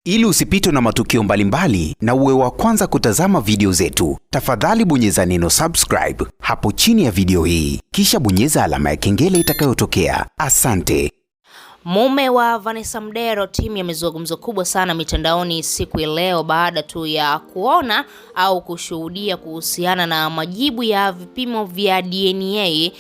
Ili usipitwe na matukio mbalimbali na uwe wa kwanza kutazama video zetu, tafadhali bonyeza neno subscribe hapo chini ya video hii, kisha bonyeza alama ya kengele itakayotokea. Asante. Mume wa Vanessa Mdee Rotimi amezua gumzo kubwa sana mitandaoni siku ya leo baada tu ya kuona au kushuhudia kuhusiana na majibu ya vipimo vya DNA,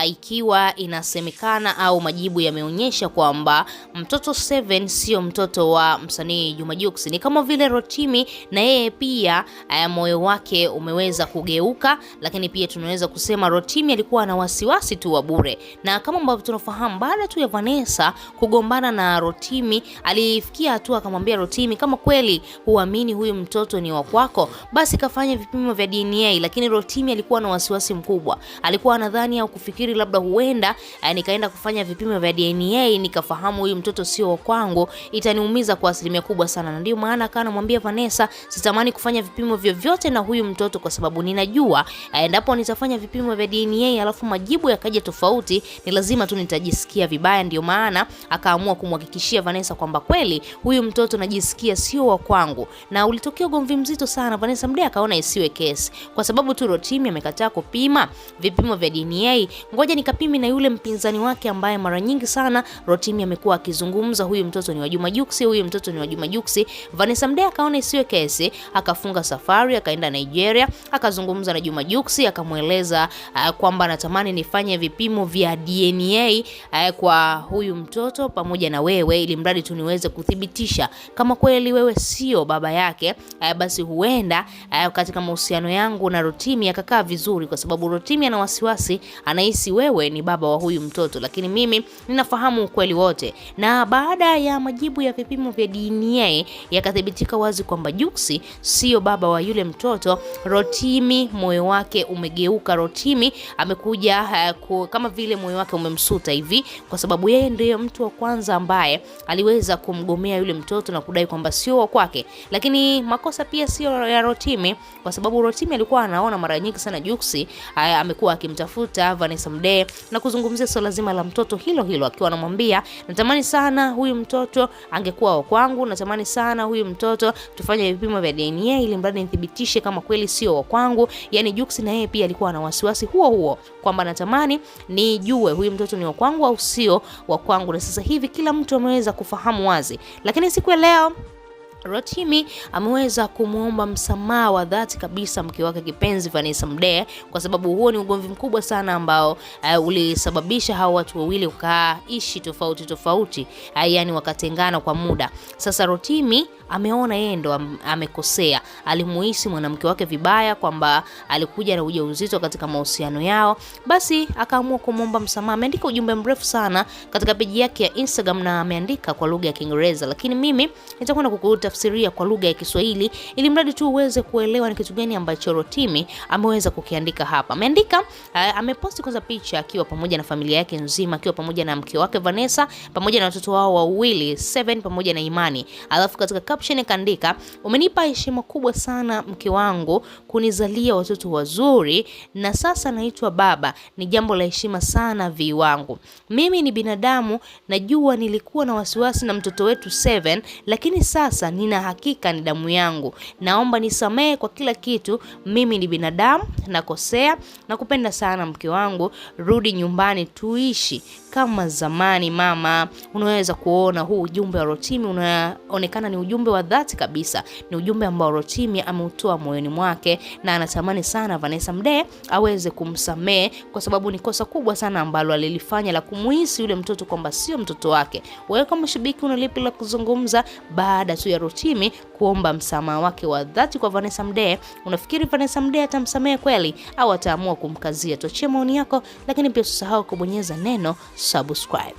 ikiwa inasemekana au majibu yameonyesha kwamba mtoto 7 sio mtoto wa msanii Juma Jux. Ni kama vile Rotimi na yeye pia moyo wake umeweza kugeuka, lakini pia tunaweza kusema Rotimi alikuwa na wasiwasi tu wa bure. Na kama ambavyo tunafahamu, baada tu ya Vanessa kugombana na Rotimi, alifikia hatua akamwambia Rotimi, kama kweli huamini huyu mtoto ni wa kwako, basi kafanya vipimo vya DNA. Lakini Rotimi alikuwa na wasiwasi mkubwa, alikuwa anadhani au kufikiri labda huenda nikaenda kufanya vipimo vya DNA nikafahamu huyu mtoto sio wa kwangu, itaniumiza kwa asilimia kubwa sana. Na ndio maana akawa anamwambia Vanessa, sitamani kufanya vipimo vyovyote na huyu mtoto kwa sababu ninajua endapo nitafanya vipimo vya DNA alafu majibu yakaja tofauti, ni lazima tu nitajisikia vibaya. Ndio maana akaamua kumhakikishia Vanessa kwamba kweli huyu mtoto najisikia sio wa kwangu. Na ulitokea ugomvi mzito sana. Vanessa Mdee akaona isiwe kesi kwa sababu tu Rotimi amekataa kupima vipimo vya DNA, ngoja nikapimi na yule mpinzani wake ambaye mara nyingi sana Rotimi amekuwa akizungumza huyu mtoto ni wa Juma Jux, huyu mtoto ni wa Juma Jux. Vanessa Mdee akaona isiwe kesi, akafunga safari akaenda Nigeria, akazungumza na Juma Jux, akamueleza kwamba anatamani nifanye vipimo vya DNA kwa huyu mtoto pamoja na wewe, ili mradi tu niweze kuthibitisha kama kweli wewe sio baba yake, basi huenda katika mahusiano yangu na Rotimi akakaa vizuri, kwa sababu Rotimi ana wasiwasi, anahisi wewe ni baba wa huyu mtoto, lakini mimi ninafahamu ukweli wote. Na baada ya majibu ya vipimo vya DNA yakathibitika wazi kwamba Jux sio baba wa yule mtoto, Rotimi moyo wake umegeuka. Rotimi amekuja kama vile moyo wake umemsuta hivi, kwa sababu yeye ndiye mtu wa kwanza ambaye aliweza kumgomea yule mtoto na kudai kwamba sio wa kwake. Lakini makosa pia sio ya Rotimi, kwa sababu Rotimi alikuwa anaona mara nyingi sana Jux amekuwa akimtafuta Vanessa Mdee na kuzungumzia swala zima la mtoto hilo, akiwa anamwambia natamani sana huyu mtoto angekuwa wa kwangu, natamani sana huyu mtoto tufanye vipimo vya DNA ili mradi nithibitishe kama kweli sio wa kwangu. Yani Jux na yeye pia alikuwa na wasiwasi huo kwamba natamani nijue huyu mtoto ni wa kwangu au sio wa kwangu. Na sasa hivi kila mtu ameweza kufahamu wazi. Lakini siku ya leo Rotimi ameweza kumuomba msamaha wa dhati kabisa mke wake kipenzi Vanessa Mdee, kwa sababu huo ni ugomvi mkubwa sana ambao ulisababisha hao watu wawili ukaishi tofauti, yani wakatengana kwa muda. Sasa Rotimi ameona yeye ndo amekosea, alimuhisi mwanamke wake vibaya kwamba alikuja na ujauzito katika mahusiano yao, basi akaamua kumuomba msamaha. Ameandika ujumbe mrefu sana katika peji yake ya Instagram na ameandika kwa lugha ya Kiingereza, lakini mimi nitakwenda kukutafsiria kwa lugha ya Kiswahili ili mradi tu uweze kuelewa ni kitu gani ambacho Rotimi ameweza kukiandika hapa. Ameandika, ameposti kwanza picha akiwa pamoja na familia yake nzima, akiwa pamoja na mke wake Vanessa pamoja na watoto wao wawili 7 pamoja na Imani. Alafu katika caption kaandika, umenipa heshima kubwa sana mke wangu kunizalia watoto wazuri na sasa naitwa baba, ni jambo la heshima sana vi wangu. Mimi ni binadamu, najua nilikuwa na wasiwasi na mtoto wetu 7, lakini sasa nina hakika ni damu yangu. Naomba nisamehe kwa kila kitu, mimi ni binadamu, nakosea, nakupenda sana mke wangu, rudi nyumbani tuishi kama zamani mama. Unaweza kuona huu ujumbe wa Rotimi unaonekana ni ujumbe wa dhati kabisa, ni ujumbe ambao Rotimi ameutoa moyoni mwake na anatamani sana Vanessa Mdee aweze kumsamehe, kwa sababu ni kosa kubwa sana ambalo alilifanya la kumuhisi yule mtoto kwamba sio mtoto wake. Wewe kama shabiki una lipi la kuzungumza baada tu ya Rotimi kuomba msamaha wake wa dhati kwa Vanessa Mdee? Unafikiri Vanessa Mdee atamsamehe kweli au ataamua kumkazia? Tuachie maoni yako, lakini pia usisahau kubonyeza neno subscribe.